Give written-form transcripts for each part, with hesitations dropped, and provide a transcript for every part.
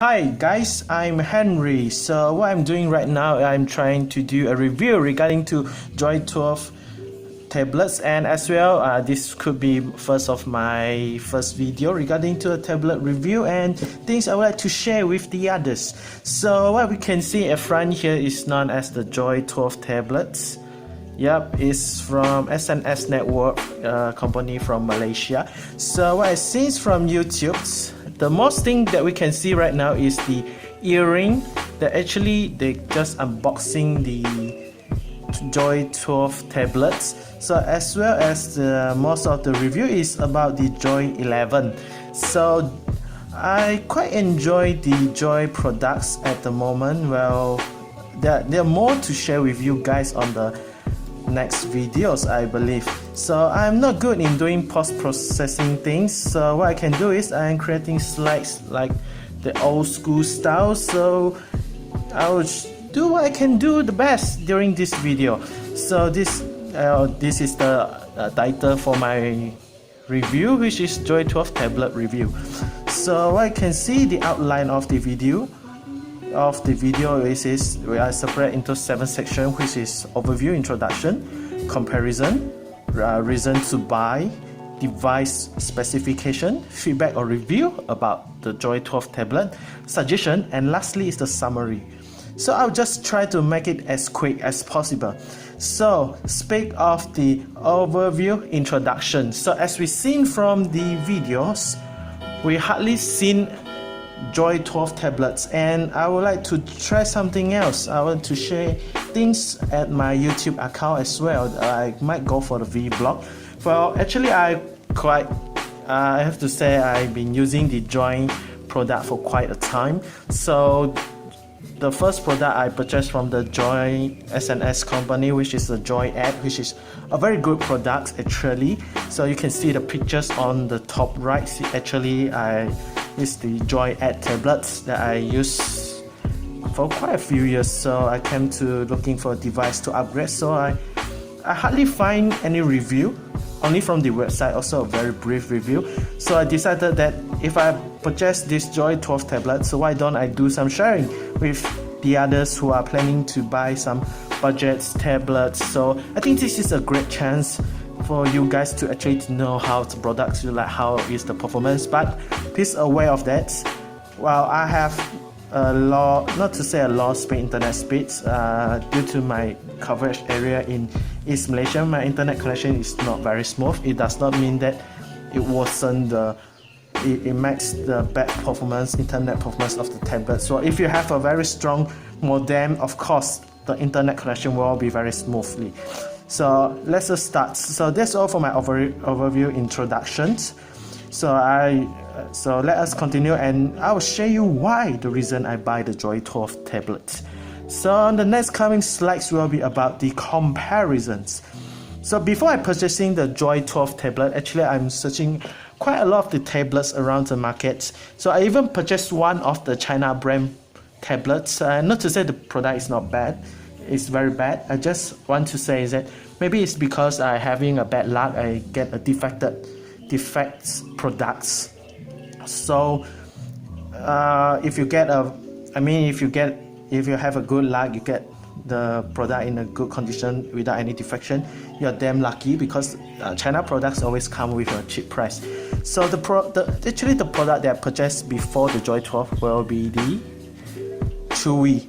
Hi guys, I'm Henry. So what I'm doing right now, I'm trying to do a review regarding to JOI 12 tablets, and as well this could be my first video regarding to a tablet review and things I would like to share with the others. So what we can see at front here is known as the JOI 12 tablets. Yep, it's from SNS Network, company from Malaysia. So what I see is from YouTube. The most thing that we can see right now is the earring. They just unboxing the JOI 12 tablets. So as well as most of the review is about the JOI 11. So I quite enjoy the JOI products at the moment. Well, there are more to share with you guys on the next videos, I believe. So I'm not good in doing post-processing things, so what I can do is I'm creating slides like the old school style. So I will do what I can do the best during this video. So this is the title for my review, which is JOI 12 tablet review. So I can see the outline of the video. We are separate into 7 sections, which is overview, introduction, comparison, reason to buy, device specification, feedback or review about the JOI 12 tablet, suggestion, and lastly is the summary. So I'll just try to make it as quick as possible. So speak of the overview, introduction. So as we've seen from the videos, we hardly seen JOI 12 tablets, and I would like to try something else. I want to share things at my YouTube account as well. I might go for the vlog. Well, actually I have to say I've been using the JOI product for quite a time. So the first product I purchased from the JOI SNS company, which is the JOI app, which is a very good product actually. So you can see the pictures on the top right. It's the JOI app tablets that I use for quite a few years. So I came to looking for a device to upgrade. So I hardly find any review, only from the website, also a very brief review. So I decided that if I purchase this JOI 12 tablet, so why don't I do some sharing with the others who are planning to buy some budgets tablets. So I think this is a great chance for you guys to actually know how the products, like how is the performance. But please aware of that. Well, I have not to say a low speed internet speeds due to my coverage area in East Malaysia. My internet connection is not very smooth. It does not mean that it wasn't it makes the bad performance, internet performance of the tablet. So if you have a very strong modem, of course the internet connection will be very smoothly. So let's just start. So that's all for my overview introductions. So let us continue, and I will show you why the reason I buy the JOI 12 tablet. So on the next coming slides will be about the comparisons. So before I purchasing the JOI 12 tablet, actually I'm searching quite a lot of the tablets around the market. So I even purchased one of the China brand tablets. Not to say the product is not bad, it's very bad. I just want to say that maybe it's because I having a bad luck. I get a defects products. So if you have a good luck, you get the product in a good condition without any defection, you're damn lucky, because China products always come with a cheap price. So the product that I purchased before the JOI 12 will be the JOI.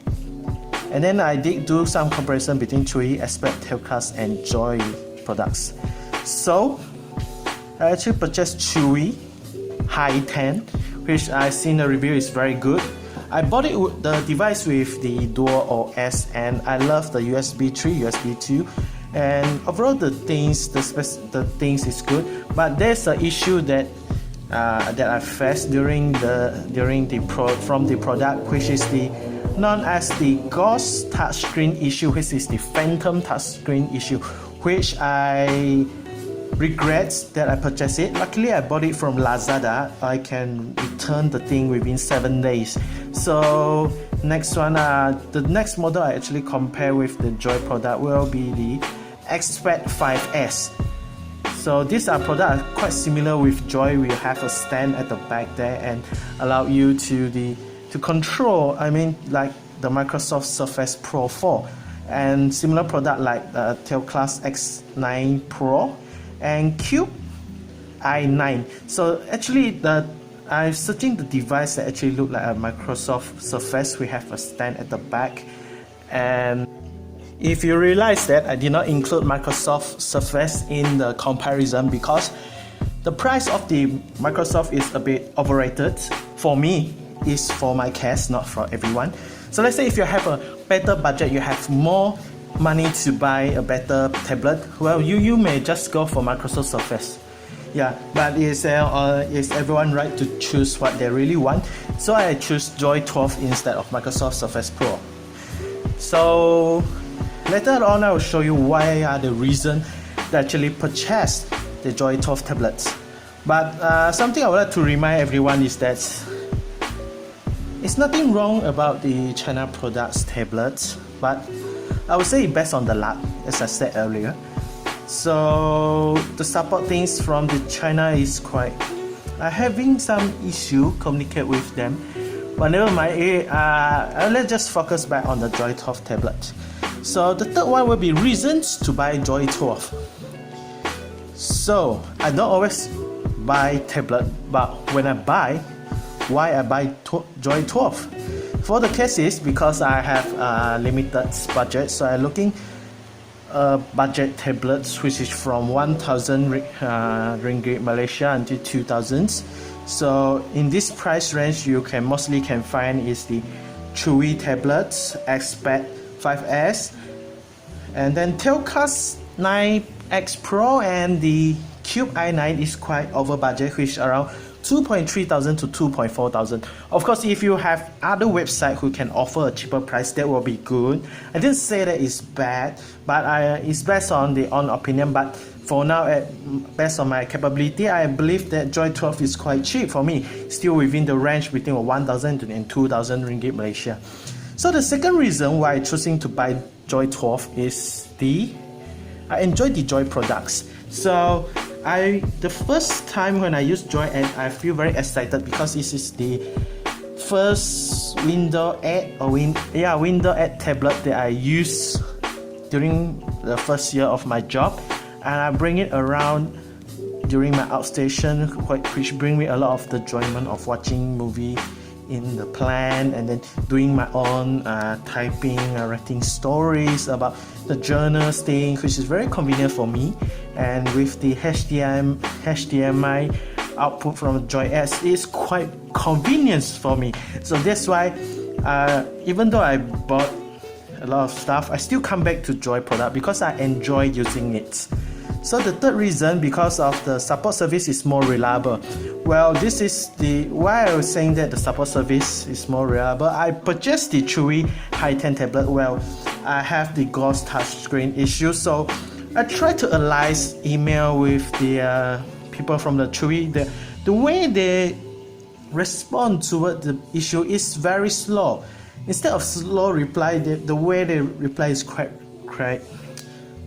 And then I did do some comparison between JOI, Aspect, Telcast, and JOI products. So I actually purchased JOI High 10, which I seen the review is very good. I bought the device with the dual OS, and I love the USB 3, USB 2, and overall the things is good. But there's an issue that I faced during the product, which is the known as the ghost touchscreen issue, which is the phantom touchscreen issue, which I regret that I purchased it. Luckily I bought it from Lazada. I can return the thing within 7 days. So next one, the next model I actually compare with the JOI product will be the Expect 5S. So these are products quite similar with JOI. We have a stand at the back there and allow you to to control, I mean like the Microsoft Surface Pro 4 and similar product like Telclass X9 Pro and Cube i9. So actually I'm searching the device that actually look like a Microsoft Surface. We have a stand at the back, and if you realize that I did not include Microsoft Surface in the comparison because the price of the Microsoft is a bit overrated. For me, is for my case, not for everyone. So let's say if you have a better budget, you have more money to buy a better tablet, well, you may just go for Microsoft Surface. Yeah, but it's everyone right to choose what they really want. So I choose JOI 12 instead of Microsoft Surface Pro. So later on I will show you why are the reason that actually purchase the JOI 12 tablets. But something I would like to remind everyone is that it's nothing wrong about the China products tablets, but I would say based on the luck, as I said earlier. So the support things from the China is quite having some issue communicate with them. But never mind, let's just focus back on the JOI 12 tablet. So the third one will be reasons to buy JOI 12. So I don't always buy tablet, but when I buy, why I buy JOI 12? For the cases, because I have a limited budget, so I'm looking budget tablets which is from 1,000 ringgit Malaysia until 2,000. So in this price range, you can mostly find is the Chewy tablets, Xpad 5S, and then Telclass 9X Pro, and the Cube i9 is quite over budget, which is around 2,300 to 2,400. Of course, if you have other website who can offer a cheaper price, that will be good. I didn't say that it's bad, but it's based on the own opinion. But for now, based on my capability, I believe that JOI 12 is quite cheap for me, still within the range between 1,000 and 2,000 ringgit Malaysia. So the second reason why I'm choosing to buy JOI 12 is I enjoy the JOI products. So the first time when I use JOI, I feel very excited because this is the first Windows 8 Windows 8 tablet that I use during the first year of my job, and I bring it around during my outstation, which bring me a lot of the enjoyment of watching movie in the plane and then doing my own typing, writing stories about the journals thing, which is very convenient for me. And with the HDMI output from JOI S, is quite convenient for me. So that's why even though I bought a lot of stuff, I still come back to JOI product because I enjoy using it. So the third reason, because of the support service is more reliable. Well, this is why I was saying that the support service is more reliable. I purchased the Chewy Hi10 tablet. Well, I have the ghost touchscreen issue, so I try to align email with the people from the Chewy. The way they respond toward the issue is very slow. Instead of slow reply, the way they reply is quite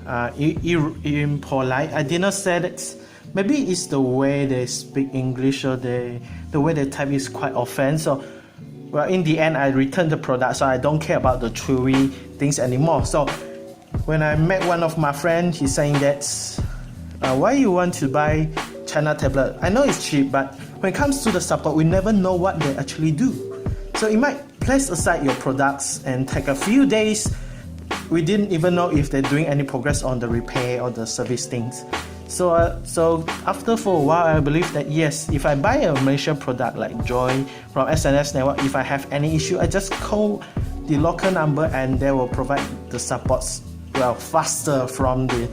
impolite. I did not say that. Maybe it's the way they speak English, or the way they type is quite offensive. So, well, in the end, I returned the product, so I don't care about the Chewy things anymore. So when I met one of my friends, he's saying that why you want to buy China tablet? I know it's cheap, but when it comes to the support, we never know what they actually do. So you might place aside your products and take a few days. We didn't even know if they're doing any progress on the repair or the service things. So after for a while, I believe that yes, if I buy a Malaysia product like JOI from SNS Network, if I have any issue, I just call the local number and they will provide the supports faster from the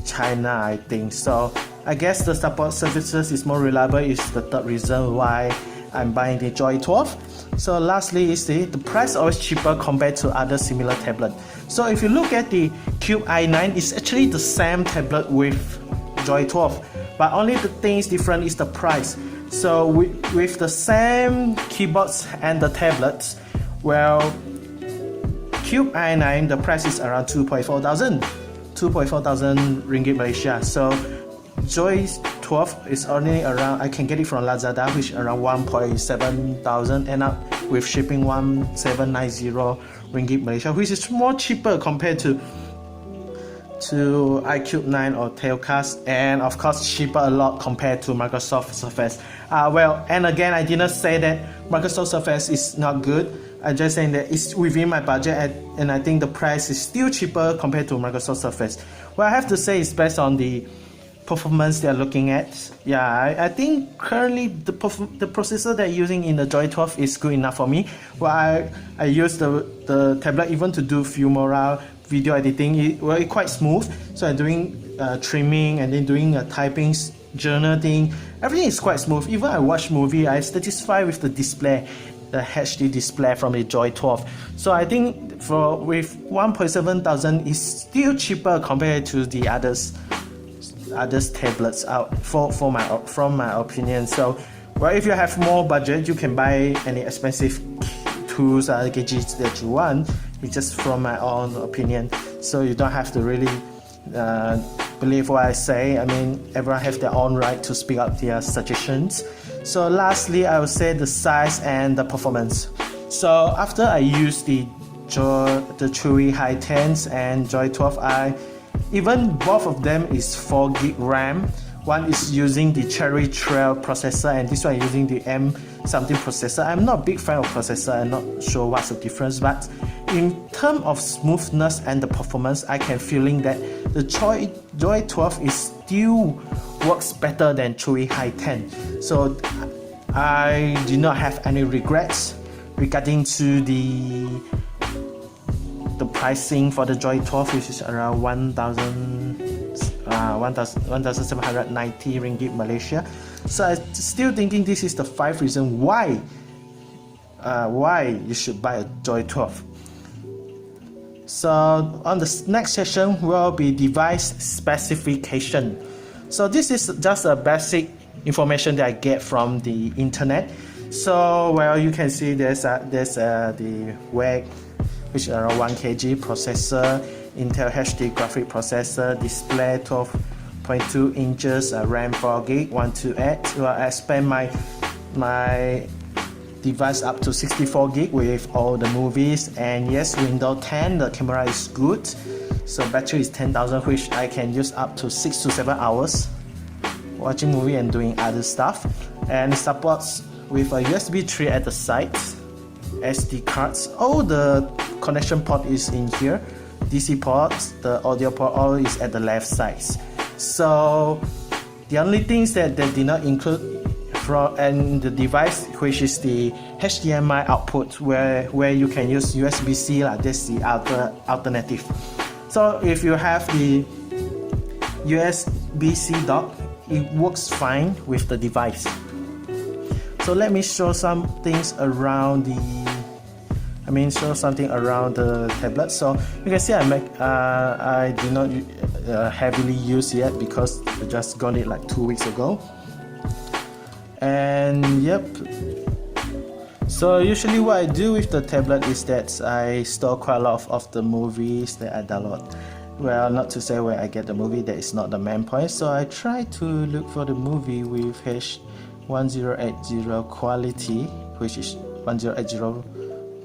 China, I think. So I guess the support services is more reliable is the third reason why I'm buying the JOI 12. So lastly is the price always cheaper compared to other similar tablet. So if you look at the Cube i9, it's actually the same tablet with JOI 12, but only the thing is different is the price. So with the same keyboards and the tablets, well, Cube i9, the price is around 2,400 ringgit Malaysia. So JOI 12 is only around, I can get it from Lazada, which is around 1.7 thousand, end up with shipping 1790 ringgit Malaysia, which is more cheaper compared to iQube 9 or Tailcast, and of course cheaper a lot compared to Microsoft Surface. Well, and again, I did not say that Microsoft Surface is not good. I'm just saying that it's within my budget, and I think the price is still cheaper compared to Microsoft Surface. What I have to say is based on the performance they're looking at. Yeah, I think currently the processor they're using in the JOI 12 is good enough for me. Well, I use the tablet even to do Filmora video editing. It's quite smooth. So I'm doing trimming and then doing typing, journaling. Everything is quite smooth. Even I watch movie, I'm satisfied with the display, the HD display from the JOI 12. So I think with 1.7 thousand is still cheaper compared to the others tablets out from my opinion. So, well, if you have more budget, you can buy any expensive tools or gadgets that you want. It's just from my own opinion. So you don't have to really believe what I say. I mean, everyone has their own right to speak up their suggestions. So lastly, I would say the size and the performance. So after I use the Chewy High 10s and JOI 12i, even both of them is 4 gig RAM. One is using the Cherry Trail processor, and this one is using the M something processor. I'm not a big fan of processor. I'm not sure what's the difference, but in terms of smoothness and the performance, I can feeling that the JOI 12 is still works better than Chewy High 10. So I do not have any regrets regarding to the pricing for the JOI 12, which is around 1,790 ringgit Malaysia. So I'm still thinking this is the 5 reasons why you should buy a JOI 12. So on the next session will be device specification. So this is just a basic information that I get from the internet. So well, you can see there's the WEG, which is around 1 kg processor, Intel HD graphic processor, display 12.2 inches, RAM 4 gig, 128. Well, I expand my device up to 64 gig with all the movies, and yes, Windows 10, the camera is good. So battery is 10,000, which I can use up to 6 to 7 hours watching movie and doing other stuff. And it supports with a USB 3 at the side, SD cards. All the connection port is in here. DC ports, the audio port, all is at the left side. So the only things that they did not include and the device, which is the HDMI output, where you can use USB-C, like this, the alternative. So if you have the USB-C dock, it works fine with the device. So let me show some things around the tablet. So you can see I did not heavily use yet because I just got it like 2 weeks ago. And yep, so usually what I do with the tablet is that I store quite a lot of the movies that I download. Well, not to say where I get the movie, that is not the main point. So I try to look for the movie with H1080 quality, which is 1080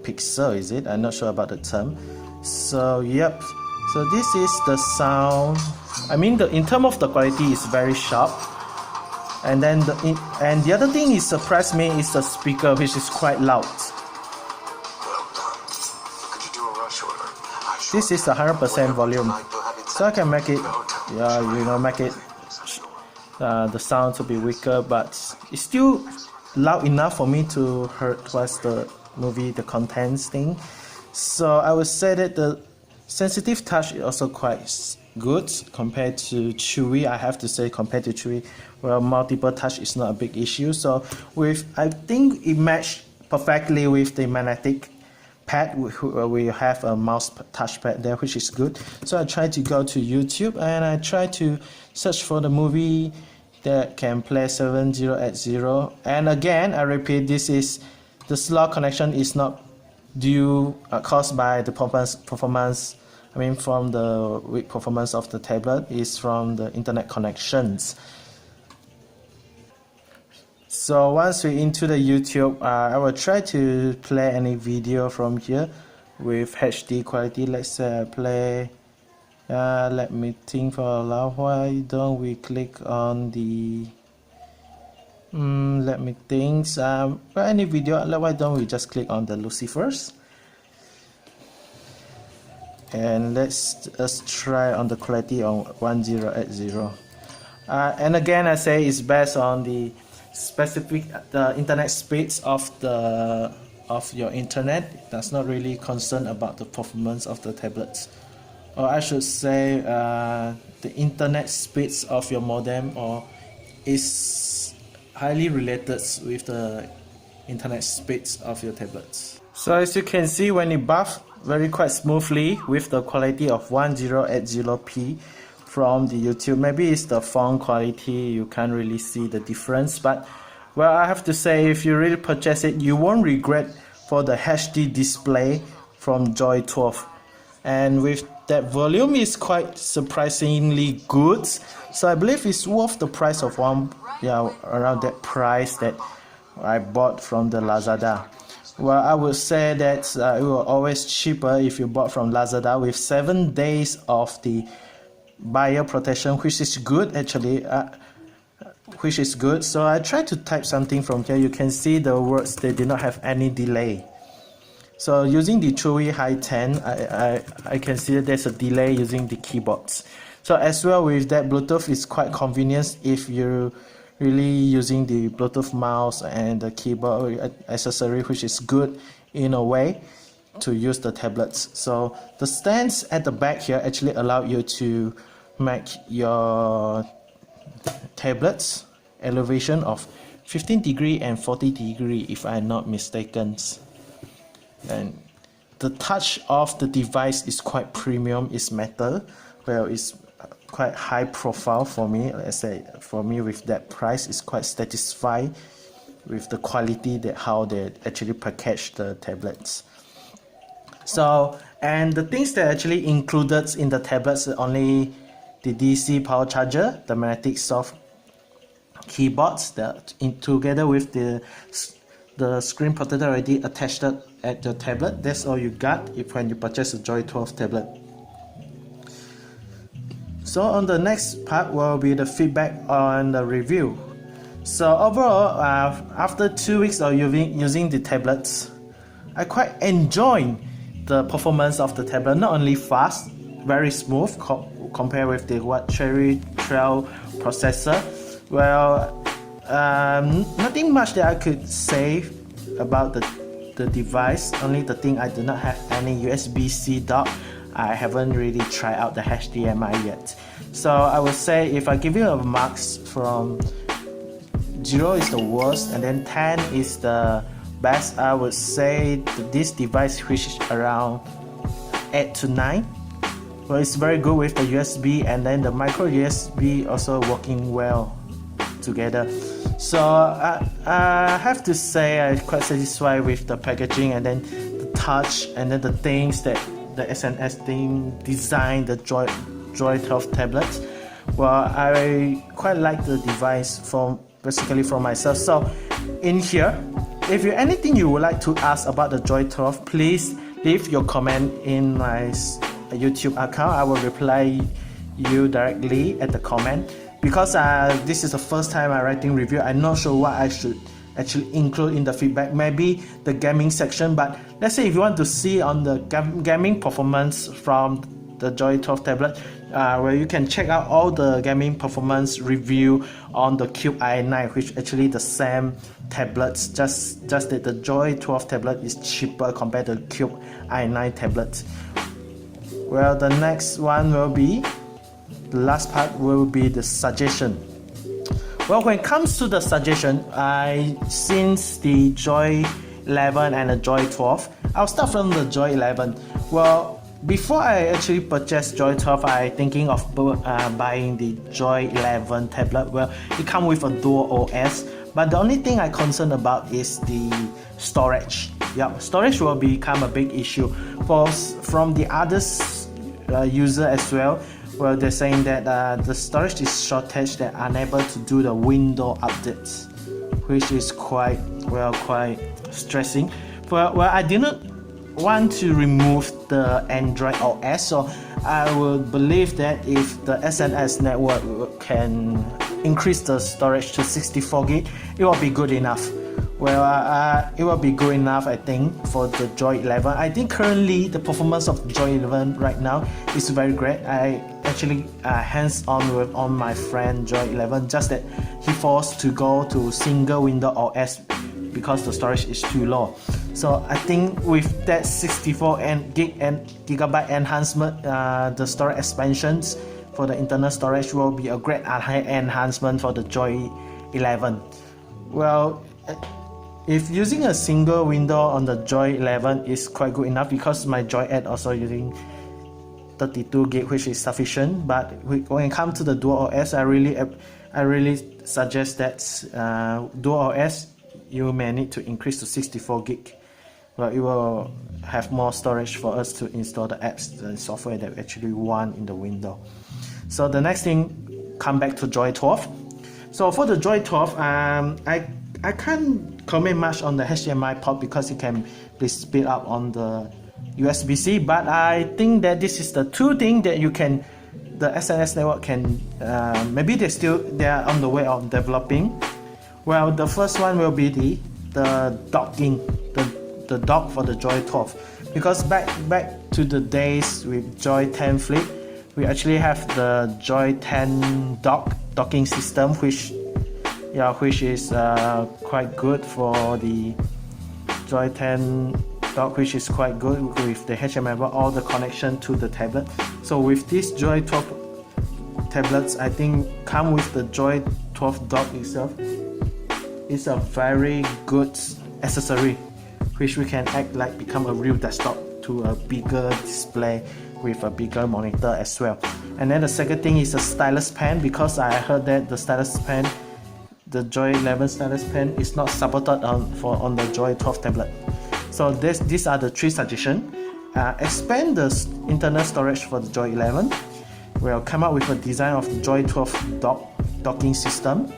pixel, is it? I'm not sure about the term. So yep, so this is the sound. I mean, in terms of the quality, is very sharp. And then the other thing is surprised me is the speaker, which is quite loud. This is 100% volume, so I can make it, the sound to be weaker, but it's still loud enough for me to hear what's the movie, the contents thing. So I would say that the sensitive touch is also quite good compared to Chewy. I have to say, compared to Chewy, well, multiple touch is not a big issue. So I think it matched perfectly with the magnetic pad. We have a mouse touchpad there, which is good. So I try to go to YouTube and I try to search for the movie that can play 7080. And again, I repeat, the slow connection is not caused by the performance. I mean, from the weak performance of the tablet, is from the internet connections. So once we're into the YouTube, I will try to play any video from here with HD quality. Let's say I play, let me think for a while. Why don't we click on the, let me think, any video, why don't we just click on the Lucifer's? And let's try on the quality on 1080. And again, I say it's based on the specific internet speeds of your internet. That's not really concerned about the performance of the tablets, or I should say the internet speeds of your modem or is highly related with the internet speeds of your tablets. So as you can see, when it buffs very quite smoothly with the quality of 1080p from the YouTube. Maybe it's the font quality, you can't really see the difference, but well, I have to say, if you really purchase it, you won't regret for the HD display from JOI 12. And with that volume, is quite surprisingly good, so I believe it's worth the price of around that price that I bought from the Lazada. Well, I would say that it will always cheaper if you bought from Lazada with 7 days of the buyer protection, which is good actually, which is good. So I tried to type something from here. You can see the words, they did not have any delay. So using the JOI High 10, I can see that there's a delay using the keyboards. So as well with that, Bluetooth is quite convenient if you're really using the Bluetooth mouse and the keyboard accessory, which is good in a way to use the tablets. So the stands at the back here actually allow you to make your tablets elevation of 15 degree and 40 degree if I'm not mistaken. And the touch of the device is quite premium, it's metal. Well, it's quite high profile for me. Let's say for me with that price, is quite satisfied with the quality that how they actually package the tablets. So, and the things that actually included in the tablets are only the DC power charger, the magnetic soft keyboards that together with the screen protector already attached at the tablet. That's all you got when you purchase a JOI 12 tablet. So on the next part will be the feedback on the review. So overall, after 2 weeks of using the tablets, I quite enjoy the performance of the tablet. Not only fast, very smooth compared with the Cherry Trail processor. Well, nothing much that I could say about the device. Only the thing, I do not have any USB-C dock. I haven't really tried out the HDMI yet. So I would say, if I give you a marks from 0 is the worst and then 10 is the best, I would say this device, which is around 8 to 9. Well, it's very good with the USB, and then the micro USB also working well together. So I have to say I'm quite satisfied with the packaging, and then the touch, and then the things that the SNS team designed the JOI 12 tablets. Well, I quite like the device basically for myself. So in here, if you anything you would like to ask about the JOI 12, please leave your comment in my YouTube account. I will reply you directly at the comment, because this is the first time I'm writing review. I'm not sure what I should actually include in the feedback. Maybe the gaming section, but let's say if you want to see on the gaming performance from the JOI 12 tablet, where you can check out all the gaming performance review on the Cube i9, which actually the same tablets, just that the JOI 12 tablet is cheaper compared to the Cube i9 tablet. Well, the next one will be, the last part will be the suggestion. Well, when it comes to the suggestion, since the JOI 11 and the JOI 12, I'll start from the JOI 11. Well, before I actually purchased JOI 12, I thinking of buying the JOI 11 tablet. Well, it comes with a dual OS, but the only thing I'm concerned about is the storage. Yeah, storage will become a big issue from the others user as well. Well, they're saying that the storage is shortage, they're unable to do the window updates, which is quite stressing. Well, I didn't want to remove the Android OS, so I would believe that if the SNS network can increase the storage to 64 gig, it will be good enough. It will be good enough, I think, for the JOI 11. I think currently the performance of JOI 11 right now is very great. I actually hands-on on my friend JOI 11, just that he forced to go to single window OS because the storage is too low. So I think with that 64 gigabyte enhancement, the storage expansions for the internal storage will be a great enhancement for the JOI 11. Well, if using a single window on the JOI 11 is quite good enough, because my JOI 8 also using 32 gig, which is sufficient. But when it comes to the dual OS, I really suggest that dual OS you may need to increase to 64 gig. Well, it will have more storage for us to install the apps, the software that we actually want in the window. So the next thing, come back to JOI 12. So for the JOI 12, I can't comment much on the HDMI port because it can be split up on the USB-C, but I think that this is the two things that the SNS network can, maybe they are on the way of developing. Well, the first one will be the docking, the dock for the JOI 12, because back to the days with JOI 10 Flip, we actually have the JOI 10 docking system, which is quite good for the JOI 10 dock, which is quite good with the HDMI, all the connection to the tablet. So with these JOI 12 tablets, I think come with the JOI 12 dock itself. It's a very good accessory, which we can become a real desktop to a bigger display with a bigger monitor as well. And then the second thing is the stylus pen, because I heard that the stylus pen, the JOI 11 stylus pen is not supported on the JOI 12 tablet. So these are the three suggestions. Expand the internal storage for the JOI 11. We'll come up with a design of the JOI 12 docking system,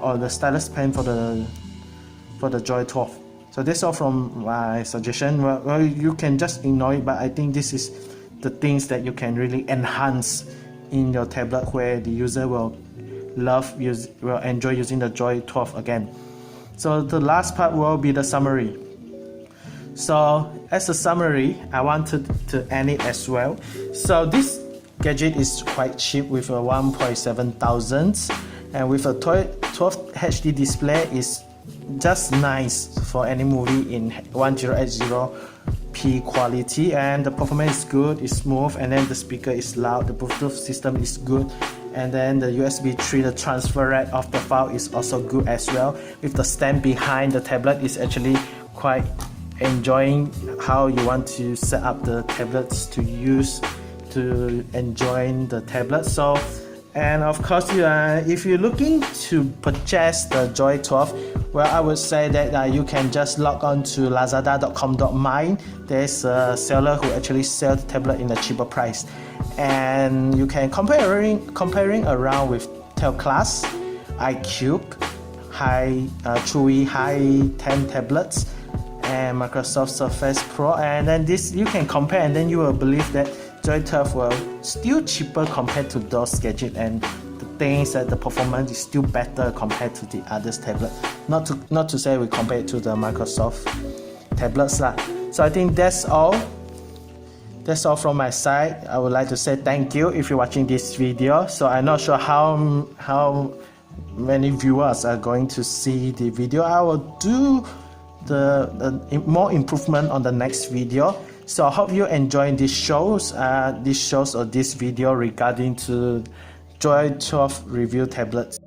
or the stylus pen for the JOI 12. So that's all from my suggestion. Well, you can just ignore it, but I think this is the things that you can really enhance in your tablet, where the user will enjoy using the JOI 12 again. So the last part will be the summary. So as a summary, I wanted to end it as well. So this gadget is quite cheap with a 1.7 thousands, and with a 12 HD display is just nice for any movie in 1080p quality, and the performance is good, it's smooth, and then the speaker is loud, the Bluetooth system is good, and then the USB 3, the transfer rate of the file is also good as well. With the stand behind the tablet is actually quite enjoying how you want to set up the tablets to enjoy the tablet. So, and of course, if you're looking to purchase the JOI 12, well, I would say that you can just log on to lazada.com.my. There's a seller who actually sells the tablet in a cheaper price, and you can comparing around with Telclass, iCube, Chewy High 10 tablets, and Microsoft Surface Pro, and then this you can compare, and then you will believe that JOI 12 will still cheaper compared to those gadgets, and the things that the performance is still better compared to the others tablet. Not to say we compare it to the Microsoft tablets lah. So I think that's all from my side. I would like to say thank you if you're watching this video. So I'm not sure how many viewers are going to see the video. I will do the more improvement on the next video. So I hope you enjoy these shows or this video regarding to JOI 12 review tablets.